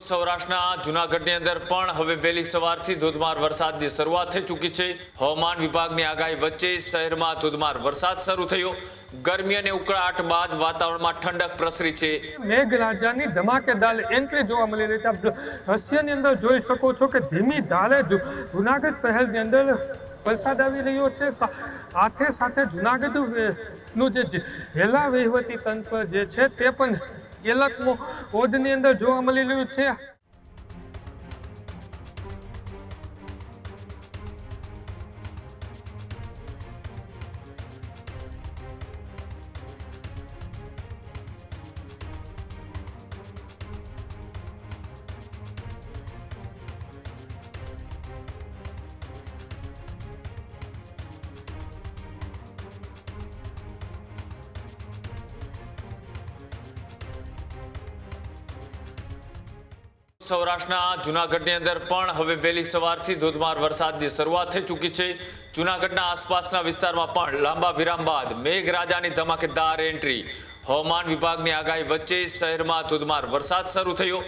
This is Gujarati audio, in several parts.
સૌરાષ્ટ્રના જૂનાગઢની અંદર પણ હવે વહેલી સવારથી ધોધમાર વરસાદની શરૂઆત થઈ ચૂકી છે। હવામાન વિભાગની આગાહી વચ્ચે શહેરમાં ધોધમાર વરસાદ શરૂ થયો। ગરમી અને ઉકળાટ બાદ વાતાવરણમાં ઠંડક પ્રસરી છે। મેઘરાજાની ધમાકેદાર એન્ટ્રી જોવા મળી રહી છે। આપ દ્રશ્યની અંદર જોઈ શકો છો કે ધીમી ધારે જૂનાગઢ શહેરની અંદર વરસાદ આવી રહ્યો છે। સાથે સાથે જૂનાગઢ નું જે જિલ્લા વહીવટી તંત્ર જે છે તે પણ એલર્ટ મોડની અંદર જોવા મળી રહ્યું છે। સૌરાષ્ટ્રના જૂનાગઢની અંદર પણ હવે વહેલી સવારથી ધોધમાર વરસાદની શરૂઆત થઈ ચૂકી છે। જૂનાગઢના આસપાસના વિસ્તારમાં પણ લાંબા વિરામ બાદ મેઘરાજાની ધમાકેદાર એન્ટ્રી। હવામાન વિભાગની આગાહી વચ્ચે શહેરમાં ધોધમાર વરસાદ શરૂ થયો।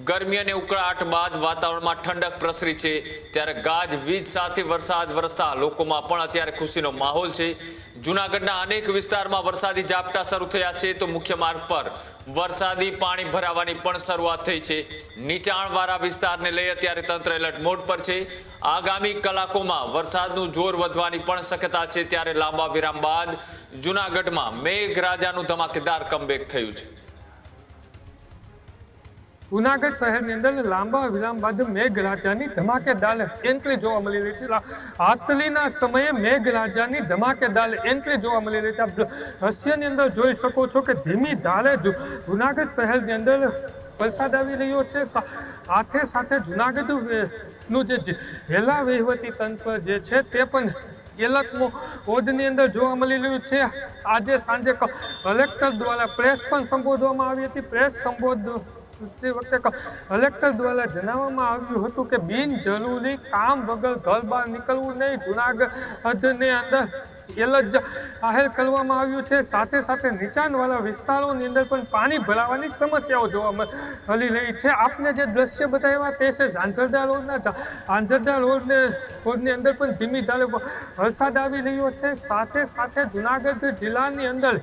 ગરમી અને ઉકળાટ બાદ વાતાવરણમાં ઠંડક પ્રસરી છે। ત્યારે ગાજવીજ સાથે વરસાદ વરસતા લોકોમાં પણ અત્યારે ખુશીનો માહોલ છે। જૂનાગઢના અનેક વિસ્તારમાં વરસાદી ઝાપટા શરૂ થયા છે તો મુખ્ય માર્ગ પર વરસાદી પાણી ભરાવાની પણ શરૂઆત થઈ છે। નીચાણવાળા વિસ્તારને લઈ અત્યારે તંત્ર એલર્ટ મોડ પર છે। આગામી કલાકોમાં વરસાદનું જોર વધવાની પણ શક્યતા છે। ત્યારે લાંબા વિરામ બાદ જૂનાગઢમાં મેઘરાજાનું ધમાકેદાર કમબેક થયું છે। જૂનાગઢ શહેરની અંદર લાંબા વિરામ બાદ મેઘરાજાની ધમાકેદાર એન્ટ્રી જોવા મળી રહી છે। રાત્રિના સમયે મેઘરાજાની ધમાકેદાર એન્ટ્રી જોવા મળી રહી છે। આપ દ્રશ્યની અંદર જોઈ શકો છો કે ધીમી ધારે જૂનાગઢ શહેરની અંદર વરસાદ આવી રહ્યો છે। સાથે સાથે જૂનાગઢ નું જે જિલ્લા વહીવટી તંત્ર જે છે તે પણ એલર્ટ મોડની અંદર જોવા મળી રહ્યું છે। આજે સાંજે કલેક્ટર દ્વારા પ્રેસ પણ સંબોધવામાં આવી હતી। પ્રેસ તે વખતે કલેક્ટર દ્વારા જણાવવામાં આવ્યું હતું કે બિનજરૂરી કામ વગર ઘર બહાર નીકળવું નહીં। જૂનાગઢની અંદર એલર્ટ જાહેર કરવામાં આવ્યું છે। સાથે સાથે નીચાણવાળા વિસ્તારોની અંદર પણ પાણી ભરાવાની સમસ્યાઓ જોવા મળી રહી છે। આપને જે દ્રશ્ય બતાવ્યા તે છે ઝાંઝરડા રોડના। ઝાંઝરડા રોડની અંદર પણ ધીમી ધારે વરસાદ આવી રહ્યો છે। સાથે સાથે જૂનાગઢ જિલ્લાની અંદર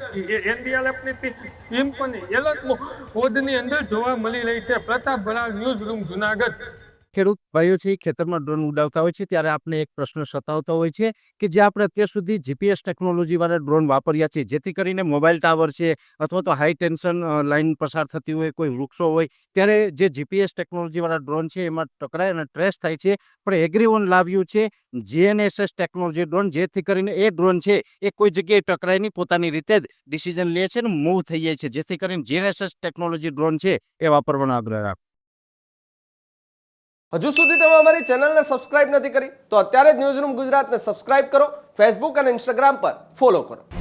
એનડીઆરએફની ટીમ પણ એલર્ટ મોડની અંદર જોવા મળી રહી છે। Pratap Bharad, news room, Junagadh. ખેડૂત ભાઈઓ છે ખેતરમાં ડ્રોન ઉડાવતા હોય છે ત્યારે આપણે એક પ્રશ્ન સતાવતો હોય છે કે જે આપણે અત્યાર સુધી જીપીએસ ટેકનોલોજી વાળા ડ્રોન વાપર્યા છે, જેથી કરીને મોબાઈલ ટાવર છે અથવા તો હાઈ ટેન્શન લાઈન પસાર થતી હોય, કોઈ વૃક્ષો હોય, ત્યારે જે જીપીએસ ટેકનોલોજી વાળા ડ્રોન છે એમાં ટકરાય અને ટ્રેસ થાય છે। પણ એગ્રીવન લાવ્યું છે જીએનએસએસ ટેકનોલોજી ડ્રોન, જેથી કરીને એ ડ્રોન છે એ કોઈ જગ્યાએ ટકરાય નહીં, પોતાની રીતે જ ડિસિઝન લે છે અને મૂવ થઈ જાય છે, જેથી કરીને જીએનએસએસ ટેકનોલોજી ડ્રોન છે એ વાપરવાનો આગ્રહ રાખો। હજુ સુધી તમે અમારી ચેનલને સબસ્ક્રાઇબ નથી કરી તો અત્યારે જ ન્યૂઝરૂમ ગુજરાતને સબસ્ક્રાઇબ કરો, ફેસબુક અને ઇન્સ્ટાગ્રામ પર ફોલો કરો।